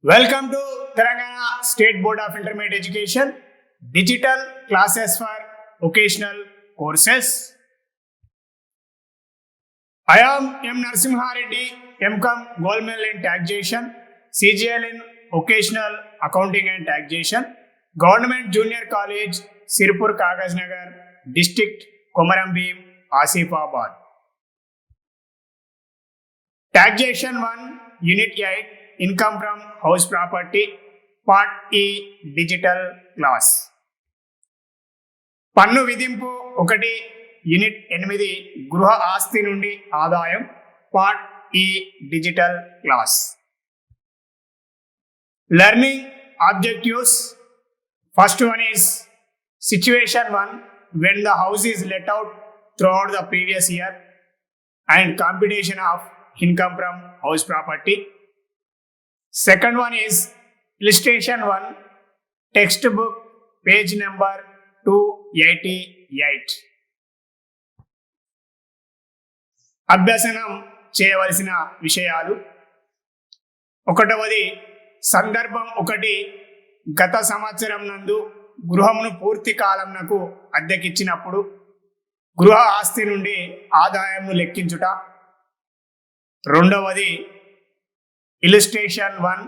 Welcome to Telangana State Board of Intermediate Education Digital Classes for Vocational Courses. I am M. Narasimha Reddy, MCom Gold Medal in Taxation, CGL in Vocational Accounting and Taxation, Government Junior College, Sirpur Kagajnagar, District Komaram Bhim, Asifabad. Taxation 1, Unit 8, Income from House Property, Part E, Digital Class. పన్ను విధింపు 1, unit 8, గృహ ఆస్తి నుండి ఆదాయం, part ఈ, digital class. Learning objectives. First one is situation 1, when the house is let out throughout the previous year and computation of income from house property. Second one is illustration 1, textbook, page number 288. అభ్యసనం చేయవలసిన విషయాలు. 1వది సందర్భం 1, గత సంవత్సరం నందు గృహమును పూర్తి కాలంనకు అద్దెకిచ్చినప్పుడు గృహ ఆస్తి నుండి ఆదాయంను లెక్కించుట. 2వది illustration 1,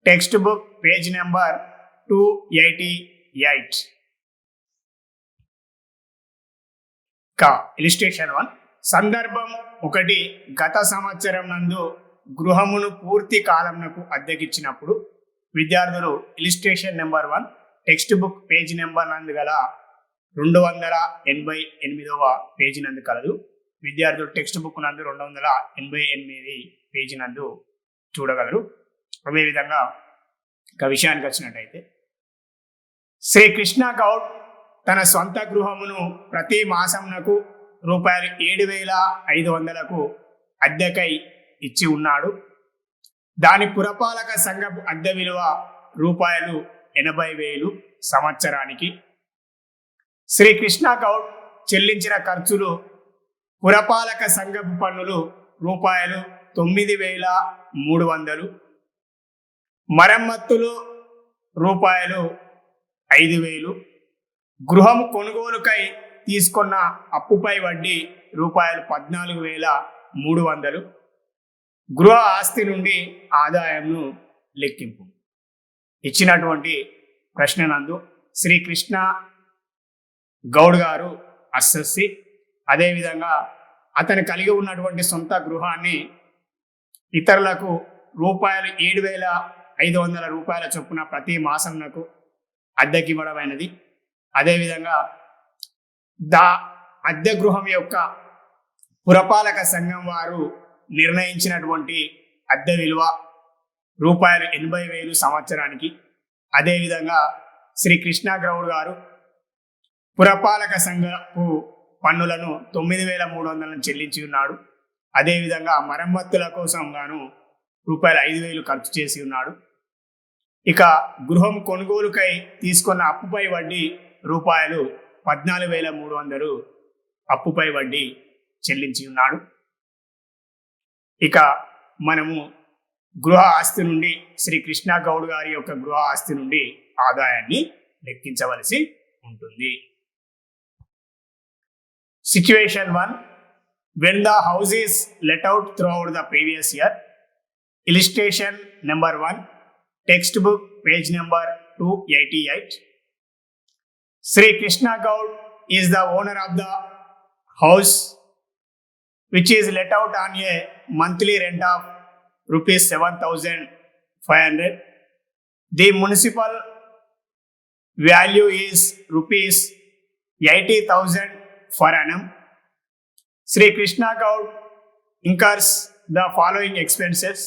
textbook, page number 288. illustration 1, సందర్భం 1, గత సంవత్సరం నందు గృహమును పూర్తి కాలంనకు అద్దెకిచ్చినప్పుడు విద్యార్థులు illustration number 1, text book page number నందు గల 288వ పేజీ నందు కలదు. విద్యార్థులు టెక్స్ట్ బుక్ నందు 288 పేజీ నందు చూడగలరు. అదేవిధంగా ఒక విషయానికి వచ్చినట్టయితే, శ్రీ కృష్ణ గౌడ్ తన సొంత గృహమును ప్రతి మాసంనకు రూపాయలు 7,500కు అద్దెకై ఇచ్చి ఉన్నాడు. దాని పురపాలక సంఘపు అద్దె విలువ రూపాయలు 80,000 సంవత్సరానికి. శ్రీ కృష్ణ గౌడ్ చెల్లించిన ఖర్చులు పురపాలక సంఘపు పన్నులు రూపాయలు 9,300, మరమ్మత్తులు రూపాయలు 5,000, గృహం కొనుగోలుకై తీసుకున్న అప్పుపై వడ్డీ రూపాయలు 14,300, గృహ ఆస్తి నుండి ఆదాయంను లెక్కింపు. ఇచ్చినటువంటి ప్రశ్న నందు శ్రీ కృష్ణ గౌడ్ గారు అస్సెస్సి, అదేవిధంగా అతను కలిగి ఉన్నటువంటి సొంత గృహాన్ని ఇతరులకు రూపాయలు 7,500 చొప్పున ప్రతి మాసంనకు అద్దెకివ్వడమైనది. అదేవిధంగా అద్దె గృహం యొక్క పురపాలక సంఘం వారు నిర్ణయించినటువంటి అద్దె విలువ రూపాయలు 80,000 సంవత్సరానికి. అదేవిధంగా శ్రీ కృష్ణ గౌడ్ గారు పురపాలక సంఘపు పన్నులను 9,300 చెల్లించి ఉన్నాడు. అదేవిధంగా మరమ్మతుల కోసం గాను రూపాయలు 5,000 ఖర్చు చేసి ఉన్నాడు. ఇక గృహం కొనుగోలుకై తీసుకున్న అప్పుపై వడ్డీ రూపాయలు 14,300 అప్పుపై వడ్డీ చెల్లించి ఉన్నాడు. ఇక మనము గృహ ఆస్తి నుండి శ్రీ కృష్ణ గౌడ్ గారి యొక్క గృహ ఆస్తి నుండి ఆదాయాన్ని లెక్కించవలసి ఉంటుంది. Situation 1, when the house is let out throughout the previous year. Illustration number 1, textbook, page number 288. Sri Krishna Gaud is the owner of the house which is let out on a monthly rent of rupees 7,500. The municipal value is rupees 80,000 per annum. Sri Krishna Gaud incurs the following expenses: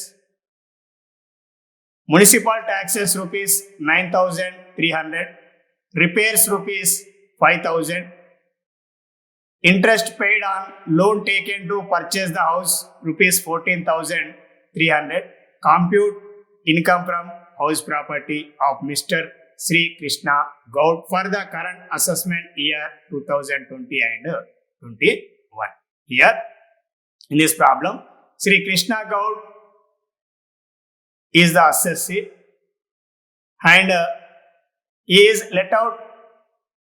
municipal taxes rupees 9,300, repairs rupees 5,000, interest paid on loan taken to purchase the house rupees 14,300. Compute income from house property of Mr. Sri Krishna Gaud for the current assessment year 2020 and 21. Here in this problem, Sri Krishna Gaud is the assessee, and he is let out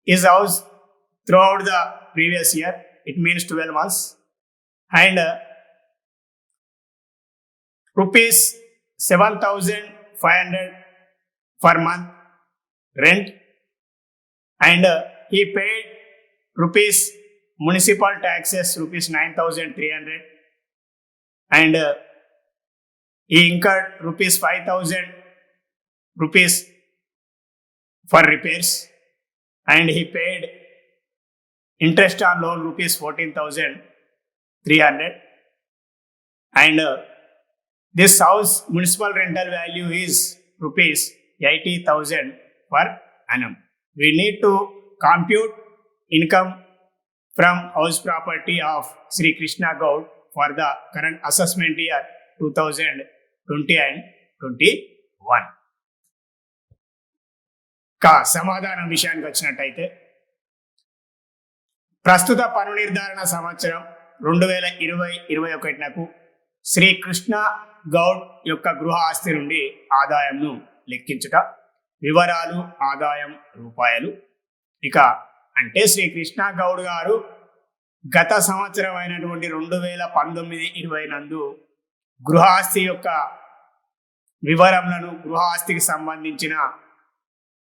his house throughout the previous year. It means 12 months, and rupees 7,500 per month rent, and he paid rupees municipal taxes rupees 9,300, and he incurred rupees 5,000 rupees for repairs, and he paid interest on loan rupees 14,300, and this house municipal rental value is rupees 80,000 per annum. We need to compute income from house property of Sri Krishna Gaud for the current assessment year 2020 and 21. సమాధానం విషయానికి వచ్చినట్టయితే ప్రస్తుత పన్ను నిర్ధారణ సంవత్సరం 2020-21 శ్రీ కృష్ణ గౌడ్ యొక్క గృహ ఆస్తి నుండి ఆదాయంను లెక్కించుట. వివరాలు ఆదాయం రూపాయలు. ఇక అంటే శ్రీ కృష్ణ గౌడ్ గారు గత సంవత్సరం అయినటువంటి 2019-20 నందు గృహ ఆస్తి యొక్క వివరములను, గృహ ఆస్తికి సంబంధించిన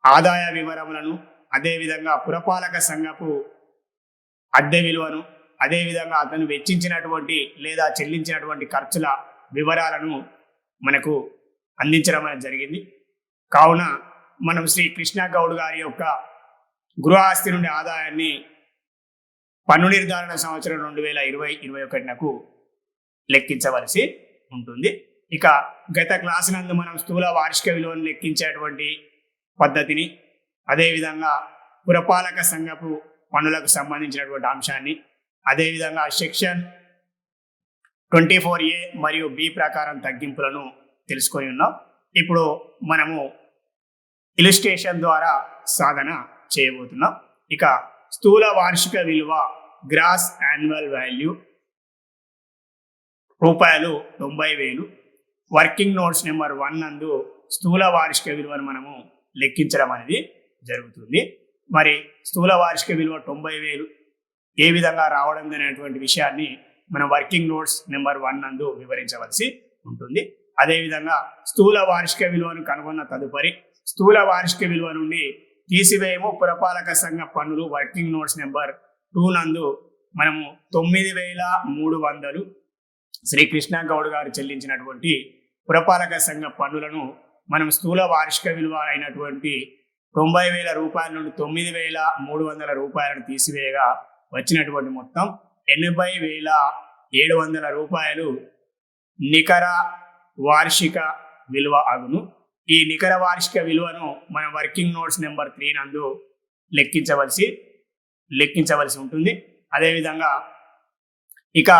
ఆదాయ వివరములను, అదేవిధంగా పురపాలక సంఘపు అద్దె విలువను, అదేవిధంగా అతను వెచ్చించినటువంటి లేదా చెల్లించినటువంటి ఖర్చుల వివరాలను మనకు అందించడం అనేది జరిగింది. కావున మనం శ్రీ కృష్ణ గౌడ్ గారి యొక్క గృహ ఆస్తి నుండి ఆదాయాన్ని పన్ను నిర్ధారణ సంవత్సరం 2020-21 లెక్కించవలసి ఉంటుంది. ఇక గత క్లాసు నందు మనం స్థూల వార్షిక విలువను లెక్కించేటువంటి పద్ధతిని, అదేవిధంగా పురపాలక సంఘపు పన్నులకు సంబంధించినటువంటి అంశాన్ని, అదేవిధంగా సెక్షన్ 24A మరియు B ప్రకారం తగ్గింపులను తెలుసుకొని ఉన్నాం. ఇప్పుడు మనము ఇలిస్ట్రేషన్ ద్వారా సాధన చేయబోతున్నాం. ఇక స్థూల వార్షిక విలువ గ్రాస్ యాన్యువల్ వాల్యూ రూపాయలు 90,000. వర్కింగ్ నోట్స్ నెంబర్ 1 నందు స్థూల వార్షిక విలువను మనము లెక్కించడం అనేది జరుగుతుంది. మరి స్థూల వార్షిక విలువ 90,000 ఏ విధంగా రావడం అనేటువంటి విషయాన్ని మనం వర్కింగ్ నోట్స్ నెంబర్ 1 నందు వివరించవలసి ఉంటుంది. అదేవిధంగా స్థూల వార్షిక విలువను కనుగొన్న తదుపరి స్థూల వార్షిక విలువ నుండి తీసివేయము పురపాలక సంఘ పన్నులు వర్కింగ్ నోట్స్ నెంబర్ 2 నందు మనము 9,300 శ్రీ కృష్ణ గౌడ్ గారు చెల్లించినటువంటి పురపాలక సంఘ పన్నులను మనం స్థూల వార్షిక విలువ అయినటువంటి 90,000 రూపాయల నుండి 9,300 రూపాయలను తీసివేయగా వచ్చినటువంటి మొత్తం 80,700 రూపాయలు నికర వార్షిక విలువ అగును. ఈ నికర వార్షిక విలువను మనం వర్కింగ్ నోట్స్ నెంబర్ 3 నందు లెక్కించవలసి ఉంటుంది. అదేవిధంగా ఇక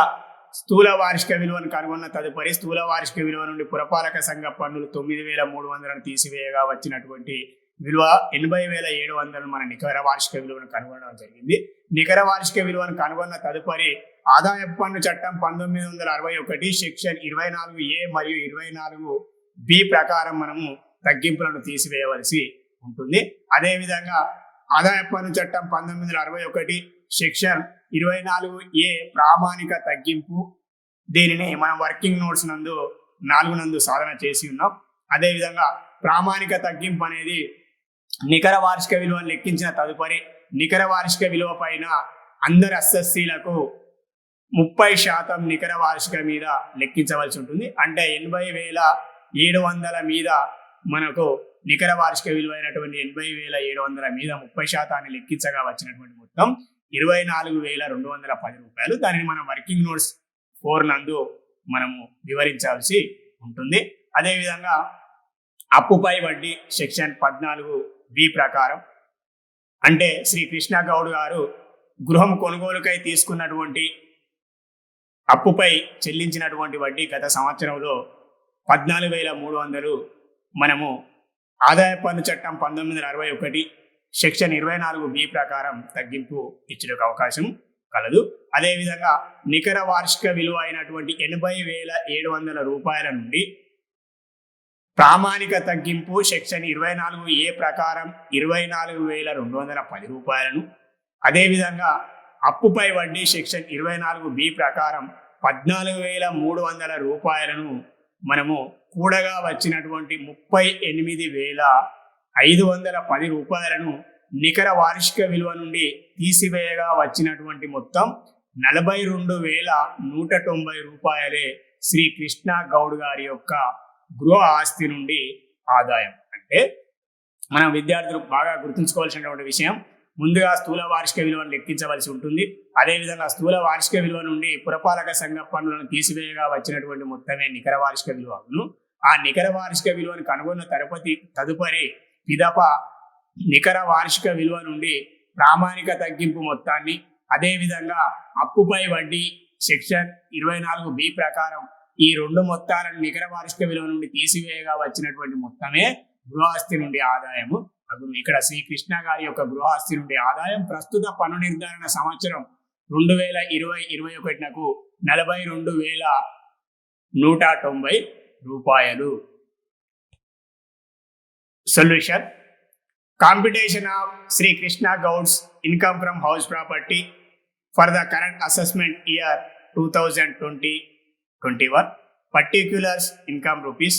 స్థూల వార్షిక విలువను కనుగొన్న తదుపరి స్థూల వార్షిక విలువ నుండి పురపాలక సంఘ పన్నులు 9,300 తీసివేయగా వచ్చినటువంటి విలువ 80,700 మన నికర వార్షిక విలువను కనుగొనడం జరిగింది. నికర వార్షిక విలువను కనుగొన్న తదుపరి ఆదాయపు పన్ను చట్టం 1961 సెక్షన్ 24A మరియు 24B ప్రకారం మనము తగ్గింపులను తీసివేయవలసి ఉంటుంది. అదేవిధంగా ఆదాయపు పన్ను చట్టం 1961 సెక్షన్ 24A ప్రామాణిక తగ్గింపు, దీనిని మనం వర్కింగ్ నోట్స్ నందు 4 నందు సాధన చేసి ఉన్నాం. అదేవిధంగా ప్రామాణిక తగ్గింపు అనేది నికర వార్షిక విలువను లెక్కించిన తదుపరి నికర వార్షిక విలువ పైన అందరి అసెస్సీలకు 30% నికర వార్షిక మీద లెక్కించవలసి ఉంటుంది. అంటే 80,700 మీద మనకు నికర వార్షిక విలువ అయినటువంటి 80,700 మీద 30% లెక్కించగా వచ్చినటువంటి మొత్తం 24,210 రూపాయలు. దానిని మనం వర్కింగ్ నోట్స్ 4 నందు మనము వివరించాల్సి ఉంటుంది. అదేవిధంగా అప్పుపై వడ్డీ సెక్షన్ 14B ప్రకారం అంటే శ్రీ కృష్ణ గౌడ్ గారు గృహం కొనుగోలుకై తీసుకున్నటువంటి అప్పుపై చెల్లించినటువంటి వడ్డీ గత సంవత్సరంలో 14,300 మనము ఆదాయ పన్ను చట్టం 1961 సెక్షన్ 24B ప్రకారం తగ్గింపు ఇచ్చేందుకు అవకాశం కలదు. అదేవిధంగా నికర వార్షిక విలువ అయినటువంటి 80,700 రూపాయల నుండి ప్రామాణిక తగ్గింపు సెక్షన్ 24A ప్రకారం 24,210 రూపాయలను, అదేవిధంగా అప్పుపై వడ్డీ సెక్షన్ 24B ప్రకారం 14,300 రూపాయలను మనము కూడగా వచ్చినటువంటి 38,510 రూపాయలను నికర వార్షిక విలువ నుండి తీసివేయగా వచ్చినటువంటి మొత్తం 42,190 రూపాయలే శ్రీ కృష్ణ గౌడ్ గారి యొక్క గృహ ఆస్తి నుండి ఆదాయం. అంటే మనం విద్యార్థులు బాగా గుర్తుంచుకోవాల్సినటువంటి విషయం, ముందుగా స్థూల వార్షిక విలువను లెక్కించవలసి ఉంటుంది. అదేవిధంగా స్థూల వార్షిక విలువ నుండి పురపాలక సంఘ పన్నులను తీసివేయగా వచ్చినటువంటి మొత్తమే నికర వార్షిక విలువను. ఆ నికర వార్షిక విలువను కనుగొన్న తదుపరి పిదప నికర వార్షిక విలువ నుండి ప్రామాణిక తగ్గింపు మొత్తాన్ని, అదేవిధంగా అప్పుపై వడ్డీ సెక్షన్ 24B ప్రకారం ఈ రెండు మొత్తాలను నికర వార్షిక విలువ నుండి తీసివేయగా వచ్చినటువంటి మొత్తమే గృహాస్తి నుండి ఆదాయము. ఇక్కడ శ్రీ కృష్ణ గారి యొక్క గృహాస్తి నుండి ఆదాయం ప్రస్తుత పన్ను నిర్ధారణ సంవత్సరం 2020-21 42,190 రూపాయలు. Solution: computation of Sri Krishna Gaud's income from house property for the current assessment year 2020-21. Particulars: income rupees.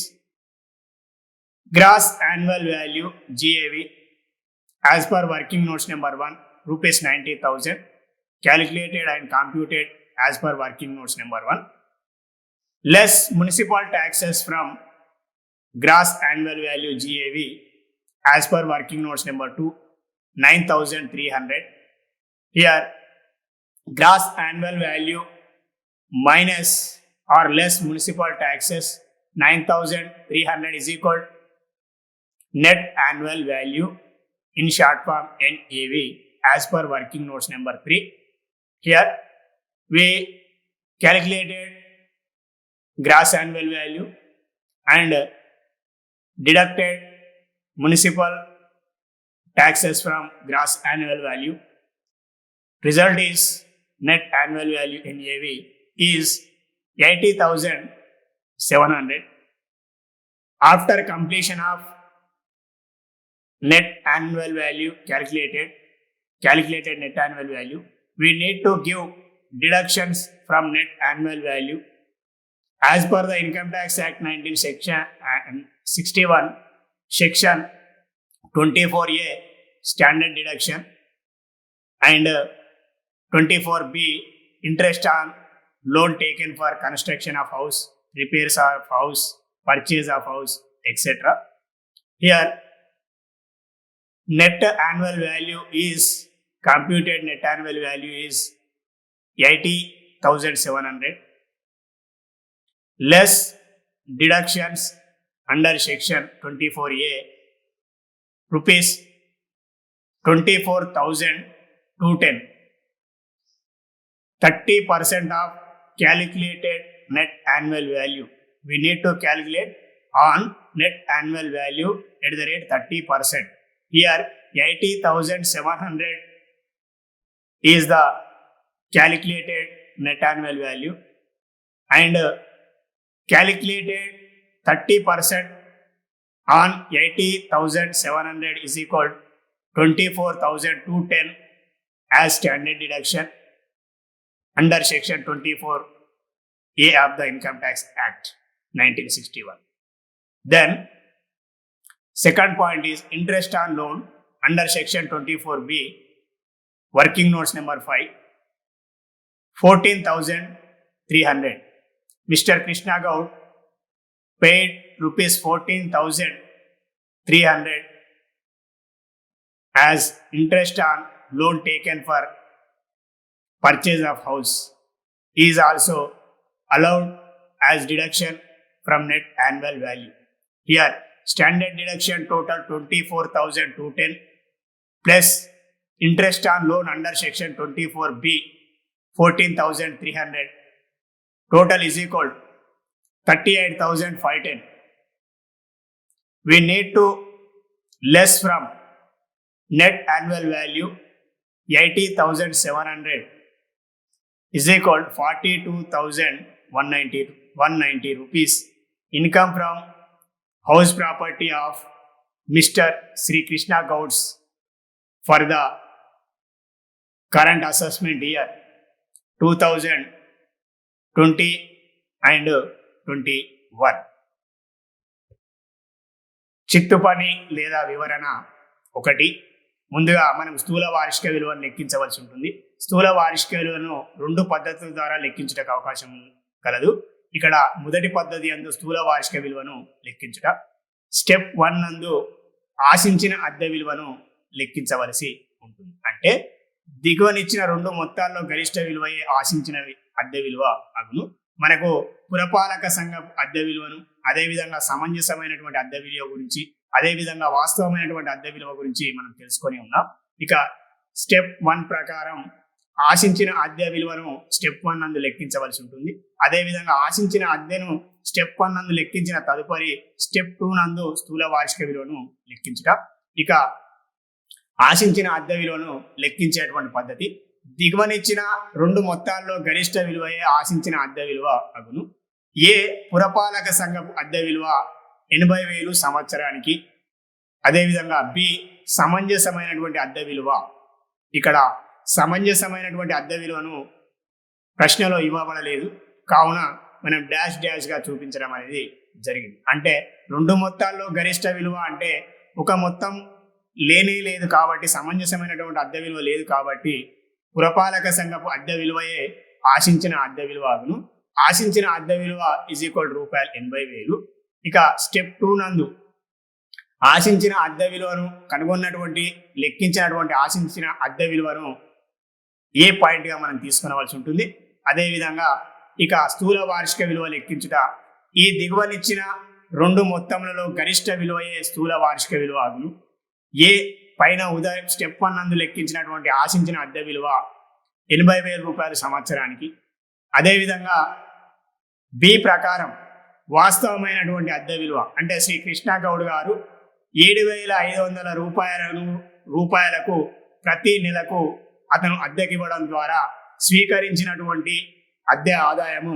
Gross annual value GAV as per working notes number 1 rupees 90,000, calculated and computed as per working notes number 1. Less municipal taxes from gross annual value GAV as per working notes number 2 9,300. Here gross annual value minus or less municipal taxes 9,300 is equal net annual value, in short form NAV, as per working notes number 3. Here we calculated gross annual value and deducted municipal taxes from gross annual value. Result is net annual value NAV is 80,700. After completion of net annual value calculated net annual value, we need to give deductions from net annual value as per the Income Tax Act 1961 section 24A standard deduction and 24B interest on loan taken for construction of house, repairs of house, purchase of house, etc. Here net annual value is computed, net annual value is 80,700 less deductions under section 24A rupees 24,210. 30% of calculated net annual value. We need to calculate on net annual value at the rate 30%. Here 80,700 is the calculated net annual value and calculated 30% on 80,700 is equal 24,210 as standard deduction under section 24A of the Income Tax Act 1961. Then second point is interest on loan under section 24B, working notes number 5, 14,300. Mr. Krishna Gaud paid rupees 14,300 as interest on loan taken for purchase of house. He is also allowed as deduction from net annual value. Here standard deduction total 24,210 plus interest on loan under section 24B 14,300, total is equal 38,510. We need to less from net annual value 80,700 is equal 42,190 rupees. Income from house property of Mr. Sri Krishna Gouds for the current assessment year 2020 and 21. చిత్తు పని లేదా వివరణ 1. ముందుగా మనం స్థూల వార్షిక విలువను లెక్కించవలసి ఉంటుంది. స్థూల వార్షిక విలువను 2 పద్ధతుల ద్వారా లెక్కించడానికి అవకాశం కలదు. ఇక్కడ మొదటి పద్ధతి యందు స్థూల వార్షిక విలువను లెక్కించుట. స్టెప్ 1 నందు ఆశించిన అద్దె విలువను లెక్కించవలసి ఉంటుంది. అంటే దిగువనిచ్చిన 2 మొత్తాల్లో గరిష్ట విలువయే ఆశించిన అద్దె విలువ అగును. మనకు పురపాలక సంఘం అద్దె విలువను, అదేవిధంగా సమంజసమైనటువంటి అద్దె విలువ గురించి, అదేవిధంగా వాస్తవమైనటువంటి అద్దె విలువ గురించి మనం తెలుసుకొని ఉన్నాం. ఇక స్టెప్ 1 ప్రకారం ఆశించిన అద్దె విలువను స్టెప్ 1 నందు లెక్కించవలసి ఉంటుంది. అదేవిధంగా ఆశించిన అద్దెను స్టెప్ 1 నందు లెక్కించిన తదుపరి స్టెప్ 2 నందు స్థూల వార్షిక విలువను లెక్కించుట. ఇక ఆశించిన అద్దె విలువను లెక్కించేటువంటి పద్ధతి దిగువనిచ్చిన 2 మొత్తాల్లో గరిష్ట విలువయే ఆశించిన అద్దె విలువ అగును. ఏ పురపాలక సంఘపు అద్దె విలువ 80,000 సంవత్సరానికి, అదేవిధంగా బి సమంజసమైనటువంటి అద్దె విలువ. ఇక్కడ సమంజసమైనటువంటి అద్దె విలువను ప్రశ్నలో ఇవ్వబడలేదు, కావున మనం డాష్ డాష్ గా చూపించడం అనేది జరిగింది. అంటే 2 మొత్తాల్లో గరిష్ట విలువ అంటే ఒక మొత్తం లేనే లేదు కాబట్టి, సమంజసమైనటువంటి అద్దె విలువ లేదు కాబట్టి పురపాలక సంఘపు అద్దె విలువయే ఆశించిన అద్దె విలువ అగును. ఆశించిన అద్దె విలువ రూపాయలు 80,000. ఇక స్టెప్ 2 నందు ఆశించిన అద్దె విలువను కనుగొన్నటువంటి లెక్కించినటువంటి ఆశించిన అద్దె విలువను ఏ పాయింట్ గా మనం తీసుకునవలసి ఉంటుంది. అదేవిధంగా ఇక స్థూల వార్షిక విలువ లెక్కించుట. ఈ దిగువనిచ్చిన 2 మొత్తములలో గరిష్ట విలువయే స్థూల వార్షిక విలువ అగును. ఏ పైన ఉదయం స్టెప్ 1 నందు లెక్కించినటువంటి ఆశించిన అద్దె విలువ 80,000 రూపాయలు సంవత్సరానికి. అదేవిధంగా బి ప్రకారం వాస్తవమైనటువంటి అద్దె విలువ అంటే శ్రీ కృష్ణ గౌడ్ గారు 7,500 రూపాయలకు ప్రతి నెలకు అతను అద్దెకివ్వడం ద్వారా స్వీకరించినటువంటి అద్దె ఆదాయము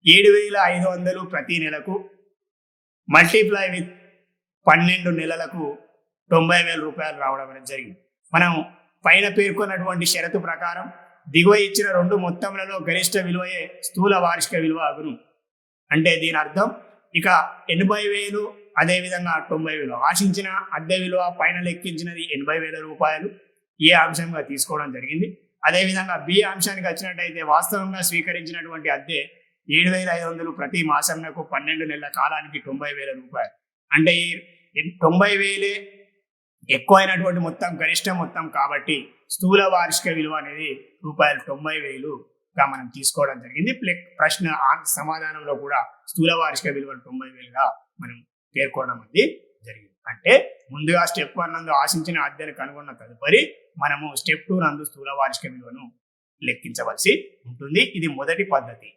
7,500 ప్రతి నెలకు మల్టిప్లై విత్ 12 నెలలకు 90,000 రూపాయలు రావడం అనేది జరిగింది. మనం పైన పేర్కొన్నటువంటి షరతు ప్రకారం దిగువ ఇచ్చిన 2 మొత్తములలో గరిష్ట విలువయే స్థూల వార్షిక విలువ అగును. అంటే దీని అర్థం ఇక 80,000 అదేవిధంగా 90,000 ఆశించిన అద్దె విలువ పైన లెక్కించినది 80,000 రూపాయలు ఏ అంశంగా తీసుకోవడం జరిగింది. అదేవిధంగా బి అంశానికి వచ్చినట్టయితే వాస్తవంగా స్వీకరించినటువంటి అద్దె 7,500 ప్రతి మాసంకు 12 నెలల కాలానికి 90,000 రూపాయలు. అంటే ఈ 90,000 ఎక్కువైనటువంటి మొత్తం గరిష్ట మొత్తం కాబట్టి స్థూల వార్షిక విలువ అనేది రూపాయలు 90,000గా మనం తీసుకోవడం జరిగింది. ప్రశ్న సమాధానంలో కూడా స్థూల వార్షిక విలువ 90,000గా మనం పేర్కొనడం అనేది జరిగింది. అంటే ముందుగా స్టెప్ 1 నందు ఆశించిన అద్దెను కనుగొన్న తదుపరి మనము స్టెప్ 2 నందు స్థూల వార్షిక విలువను లెక్కించవలసి ఉంటుంది. ఇది మొదటి పద్ధతి.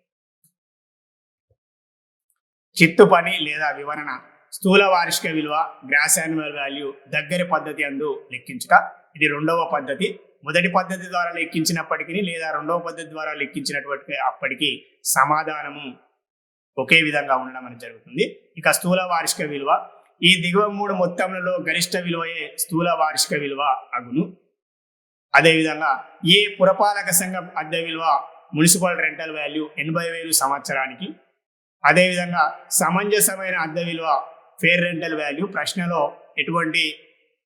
చిత్తు పని లేదా వివరణ స్థూల వార్షిక విలువ గ్రాస్ యాన్యువల్ వాల్యూ దగ్గర పద్ధతి అందు లెక్కించుట. ఇది 2వ పద్ధతి. మొదటి పద్ధతి ద్వారా లెక్కించినప్పటికీ లేదా 2వ పద్ధతి ద్వారా లెక్కించినటువంటి అప్పటికి సమాధానము ఒకే విధంగా ఉండడం అనేది జరుగుతుంది. ఇక స్థూల వార్షిక విలువ ఈ దిగువ 3 మొత్తములలో గరిష్ట విలువయే స్థూల వార్షిక విలువ అగును. అదేవిధంగా ఏ పురపాలక సంఘం అద్దె విలువ మున్సిపల్ రెంటల్ వాల్యూ 80,000 సంవత్సరానికి. అదేవిధంగా సమంజసమైన అద్దె విలువ ఫేర్ రెంటల్ వాల్యూ. ప్రశ్నలో ఎటువంటి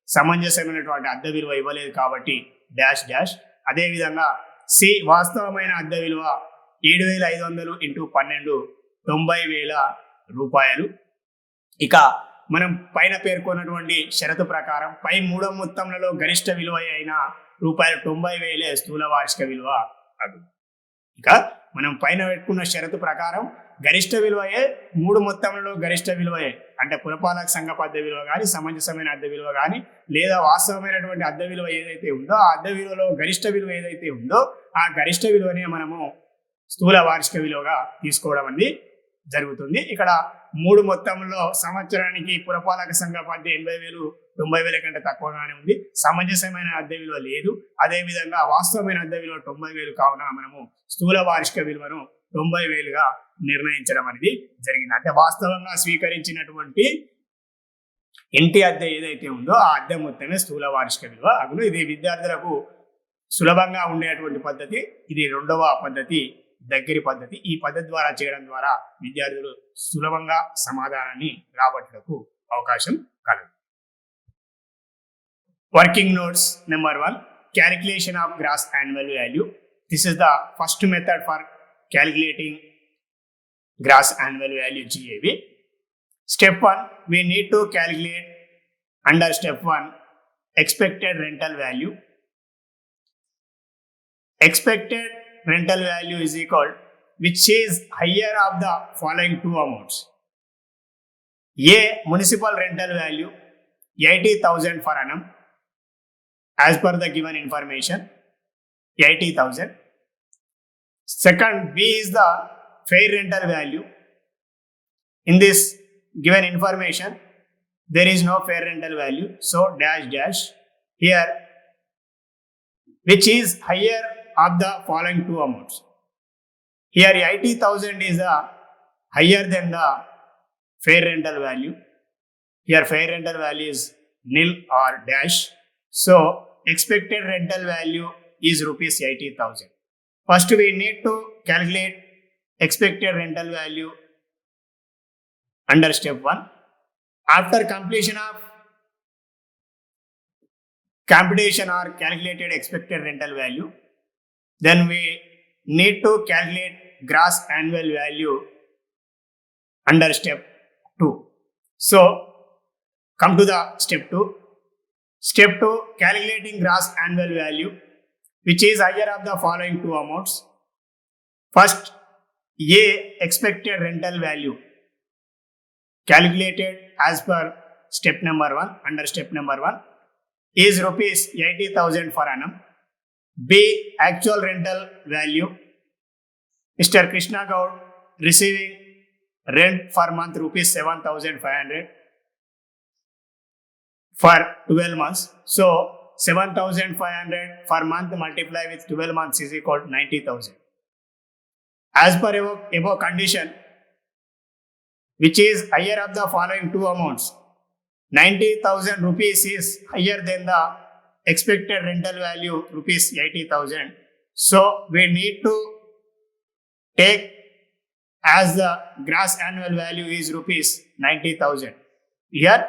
సమంజసమైనటువంటి అద్దె విలువ ఇవ్వలేదు కాబట్టి డాష్ డాష్. అదేవిధంగా సి వాస్తవమైన అద్దె విలువ 7,500 × 12 90,000 రూపాయలు. ఇక మనం పైన పేర్కొన్నటువంటి షరతు ప్రకారం పై 3 మొత్తంలో గరిష్ట విలువ అయిన రూపాయలు 90,000 స్థూల వార్షిక విలువ అగు. ఇక మనం పైన పెట్టుకున్న షరతు ప్రకారం గరిష్ట విలువయే 3 మొత్తంలో గరిష్ట విలువయే అంటే పురపాలక సంఘపు అద్దె విలువ కానీ, సమంజసమైన అద్దె విలువ కానీ, లేదా వాస్తవమైనటువంటి అద్దె విలువ ఏదైతే ఉందో ఆ అద్దె విలువలో గరిష్ట విలువ ఏదైతే ఉందో ఆ గరిష్ట విలువనే మనము స్థూల వార్షిక విలువగా తీసుకోవడం అనేది జరుగుతుంది. ఇక్కడ 3 మొత్తంలో సంవత్సరానికి పురపాలక సంఘపు అద్దె 80,000 90,000 కంటే తక్కువగానే ఉంది. సమంజసమైన అద్దె విలువ లేదు. అదేవిధంగా వాస్తవమైన అద్దె విలువ 90,000 కావున మనము స్థూల వార్షిక విలువను 90,000గా నిర్ణయించడం అనేది జరిగింది. అంటే వాస్తవంగా స్వీకరించినటువంటి ఇంటి అద్దె ఏదైతే ఉందో ఆ అద్దె మొత్తమే స్థూల వార్షిక విలువ అగును. ఇది విద్యార్థులకు సులభంగా ఉండేటువంటి పద్ధతి. ఇది రెండవ పద్ధతి, దగ్గరి పద్ధతి. ఈ పద్ధతి ద్వారా చేయడం ద్వారా విద్యార్థులు సులభంగా సమాధానాన్ని రాబట్టడానికి అవకాశం కలదు. Working notes number 1, calculation of gross annual value. This is the first method for calculating gross annual value GAV. Step 1, we need to calculate under step 1 expected rental value. Expected rental value is equal which is higher of the following two amounts. A, municipal rental value 80,000 per annum as per the given information, 80,000. Second, B is the fair rental value. In this given information, there is no fair rental value, so dash dash here, which is higher of the following two amounts. Here 80,000 is higher than the fair rental value. Here fair rental value is nil or dash. So expected rental value is rupees 80,000. First we need to calculate expected rental value under step 1. After completion of computation or calculated expected rental value, then we need to calculate gross annual value under step 2. So come to the step 2. Step 2, calculating gross annual value, which is higher of the following two amounts. First, A, expected rental value calculated as per step number 1, under step number 1, is rupees 80,000 per annum. B, actual rental value, Mr. Krishna Gaud receiving rent per month rupees 7,500 for 12 months. So 7,500 per month multiply with 12 months is equal to 90,000. As per above condition, which is higher of the following two amounts, 90,000 rupees is higher than the expected rental value rupees 80,000. So we need to take as the gross annual value is rupees 90,000. Here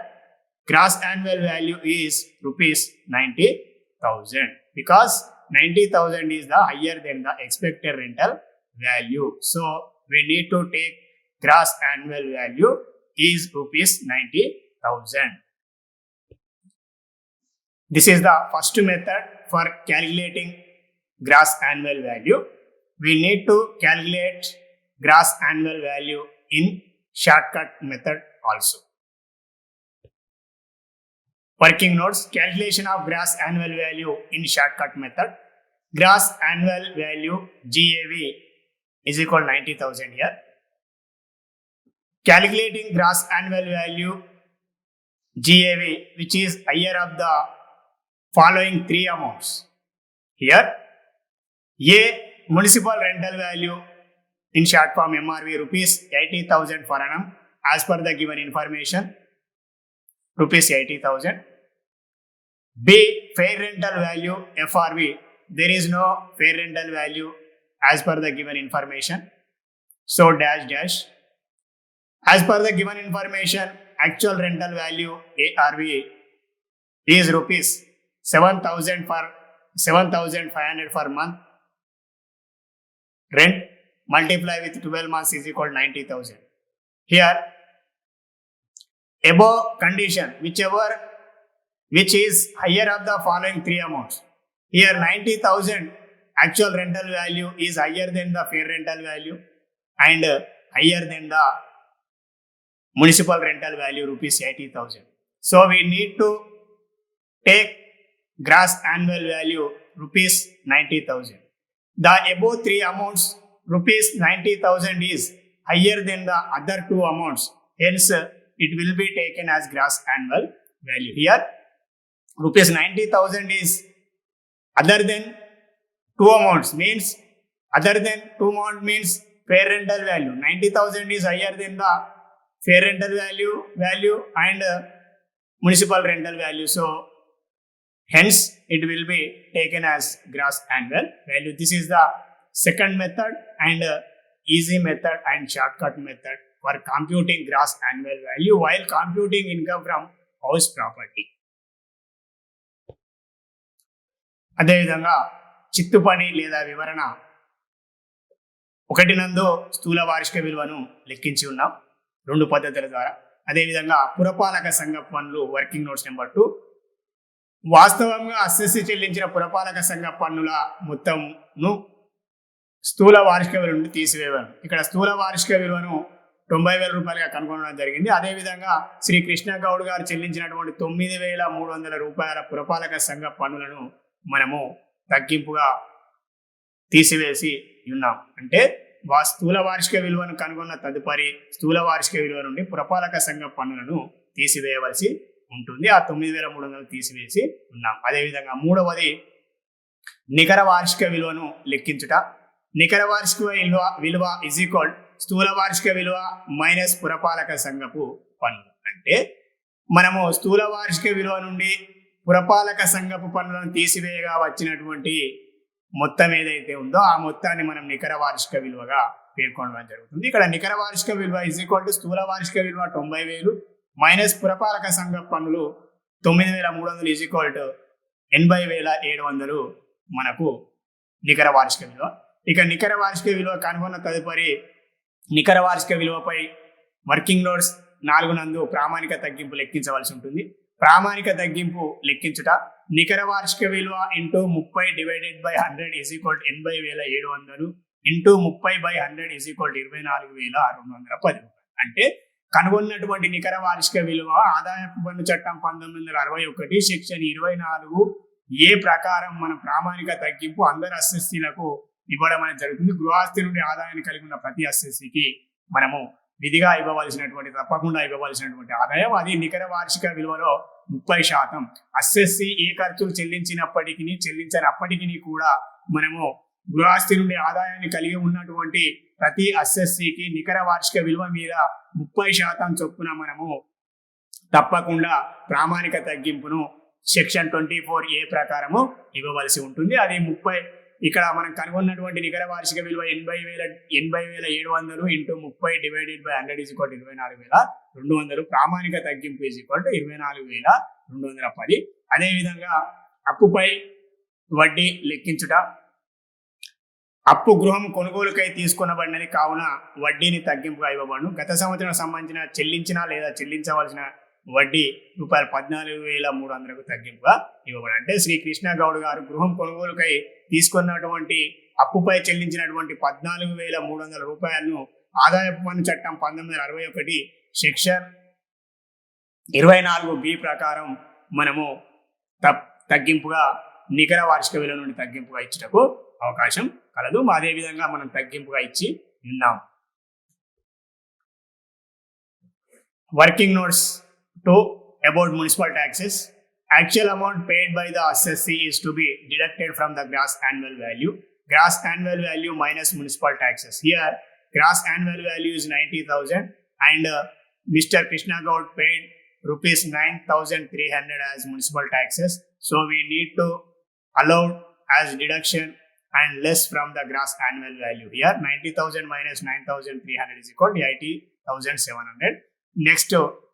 gross annual value is rupees 90,000 because 90,000 is the higher than the expected rental value. So we need to take gross annual value is rupees 90,000. This is the first method for calculating gross annual value. We need to calculate gross annual value in shortcut method also. Working notes, calculation of gross annual value in shortcut method. Gross annual value GAV is equal to 90,000 here. Calculating gross annual value GAV, which is higher of the following three amounts. Here, A, municipal rental value in short form MRV rupees 80,000 per annum as per the given information, rupees 80,000. B, fair rental value FRV, there is no fair rental value as per the given information, so dash dash. As per the given information, actual rental value ARV is rupees 7,500 per month. Rent multiply with 12 months is equal to 90,000. Here, above condition, which is higher of the following three amounts. Here 90,000 actual rental value is higher than the fair rental value and higher than the municipal rental value rupees 80,000. So we need to take gross annual value rupees 90,000. The above three amounts rupees 90,000 is higher than the other two amounts, hence it will be taken as gross annual value. Here rupees 90,000 is other than two amounts, means other than two amount means fair rental value. 90,000 is higher than the fair rental value and municipal rental value. So hence it will be taken as gross annual value. This is the second method and easy method and shortcut method for computing gross annual value while computing income from house property. అదేవిధంగా చిత్తు పని లేదా వివరణ 1 నందు స్థూల వార్షిక విలువను లెక్కించి ఉన్నాం 2 పద్ధతుల ద్వారా. అదేవిధంగా పురపాలక సంఘ పన్నులు వర్కింగ్ నోట్స్ నెంబర్ 2. వాస్తవంగా అసెస్సి చెల్లించిన పురపాలక సంఘ పన్నుల మొత్తంను స్థూల వార్షిక విలువ నుండి తీసివేయడం. ఇక్కడ స్థూల వార్షిక విలువను 90,000 రూపాయలుగా కనుగొనడం జరిగింది. అదేవిధంగా శ్రీ కృష్ణ గౌడ్ గారు చెల్లించినటువంటి 9,300 రూపాయల పురపాలక సంఘ పన్నులను మనము తగ్గింపుగా తీసివేసి ఉన్నాం. అంటే స్థూల వార్షిక విలువను కనుగొన్న తదుపరి స్థూల వార్షిక విలువ నుండి పురపాలక సంఘ పన్నులను తీసివేయవలసి ఉంటుంది. ఆ 9,300 తీసివేసి ఉన్నాం. అదేవిధంగా మూడవది నికర వార్షిక విలువను లెక్కించుట. నికర వార్షిక విలువ ఇజ్ ఈక్వల్ స్థూల వార్షిక విలువ మైనస్ పురపాలక సంఘపు పన్నులు. అంటే మనము స్థూల వార్షిక విలువ నుండి పురపాలక సంఘపు పన్నులను తీసివేయగా వచ్చినటువంటి మొత్తం ఏదైతే ఉందో ఆ మొత్తాన్ని మనం నికర వార్షిక విలువగా పేర్కొనడం జరుగుతుంది. ఇక్కడ నికర వార్షిక విలువ ఇజ్ ఈక్వల్ టు స్థూల వార్షిక విలువ 90,000 మైనస్ పురపాలక సంఘ పన్నులు 9,300 ఈజ్ ఈక్వల్ టు 80,700 మనకు నికర వార్షిక విలువ. ఇక నికర వార్షిక విలువ కనుగొన్న తదుపరి నికర వార్షిక విలువపై వర్కింగ్ నోట్స్ 4 నందు ప్రామాణిక తగ్గింపు లెక్కించవలసి ఉంటుంది. ప్రామాణిక తగ్గింపు లెక్కించుట నికర వార్షిక విలువ into 30 divided by 100 is equal to 80,700 into 30/100 is equal to 24,210. అంటే కనుగొన్నటువంటి నికర వార్షిక విలువ ఆదాయపు పన్ను చట్టం 1961 సెక్షన్ 24A ప్రకారం మన ప్రామాణిక తగ్గింపు అందరు అసెస్సీలకు ఇవ్వడం అనేది జరుగుతుంది. గృహస్థి నుండి ఆదాయాన్ని కలిగి ఉన్న ప్రతి అసెస్సీకి మనము విధిగా ఇవ్వవలసినటువంటి తప్పకుండా ఇవ్వవలసినటువంటి ఆదాయం అది నికర వార్షిక విలువలో 30%. అసెస్సీ ఏ ఖర్చులు చెల్లించినప్పటికీ కూడా మనము గృహస్థి నుండి ఆదాయాన్ని కలిగి ఉన్నటువంటి ప్రతి అసెస్సీకి నికర వార్షిక విలువ మీద 30% చొప్పున మనము తప్పకుండా ప్రామాణిక తగ్గింపును సెక్షన్ 24A ప్రకారము ఇవ్వవలసి ఉంటుంది. అది 30 ఇక్కడ మనం కనుగొన్నటువంటి నికర వార్షిక విలువ 80,700 into 30 divided by 100 is equal to 24,200. ప్రామాణిక తగ్గింపు ఈజ్ ఈక్వల్ టు 24,210. అదేవిధంగా అప్పుపై వడ్డీ లెక్కించుట. అప్పు గృహం కొనుగోలుకై తీసుకునబడినది కావున వడ్డీని తగ్గింపుగా ఇవ్వబడును. గత సంవత్సరం సంబంధించిన చెల్లించిన లేదా చెల్లించవలసిన వడ్డీ రూపాయలు 14,300కు తగ్గింపుగా ఇవ్వబడి. అంటే శ్రీ కృష్ణ గౌడ్ గారు గృహం కొనుగోలుకై తీసుకున్నటువంటి అప్పుపై చెల్లించినటువంటి 14,300 రూపాయలను ఆదాయపు పన్ను చట్టం 1961 సెక్షన్ 24B ప్రకారం మనము తగ్గింపుగా నికర వార్షిక విలువ నుండి తగ్గింపుగా ఇచ్చుటకు అవకాశం కలదు. అదేవిధంగా మనం తగ్గింపుగా ఇచ్చి ఉన్నాం. Working notes 2 about municipal taxes. Actual amount paid by the assessee is to be deducted from the gross annual value. Gross annual value minus municipal taxes. Here, gross annual value is 90,000 and Mr. Krishna Gaud paid rupees 9,300 as municipal taxes. So we need to allow as deduction and less from the gross annual value. Here, 90,000 minus 9,300 is equal to 80,700. Next,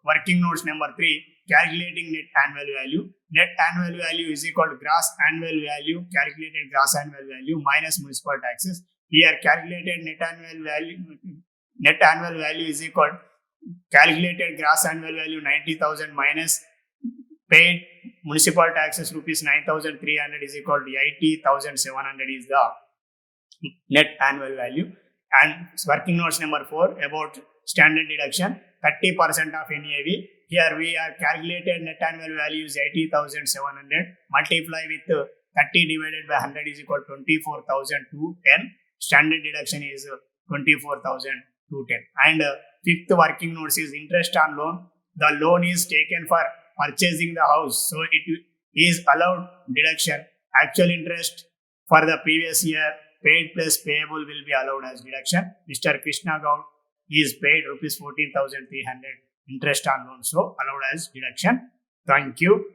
working notes number 3, calculating net annual value. Net annual value is equal to gross annual value, calculated gross annual value minus municipal taxes. Here calculated net annual value is equal to calculated gross annual value 90,000 minus paid municipal taxes rupees 9,300 is equal to 80,700 is the net annual value. And working notes number 4 about standard deduction, 30% of NAV. Here we are calculated net annual value is 80,700 multiply with 30 divided by 100 is equal to 24,210. Standard deduction is 24,210. And fifth working notes is interest on loan. The loan is taken for purchasing the house, so it is allowed deduction. Actual interest for the previous year paid plus payable will be allowed as deduction. Mr. Krishna Gaud is paid rupees 14,300 interest on loan, so allowed as deduction. Thank you.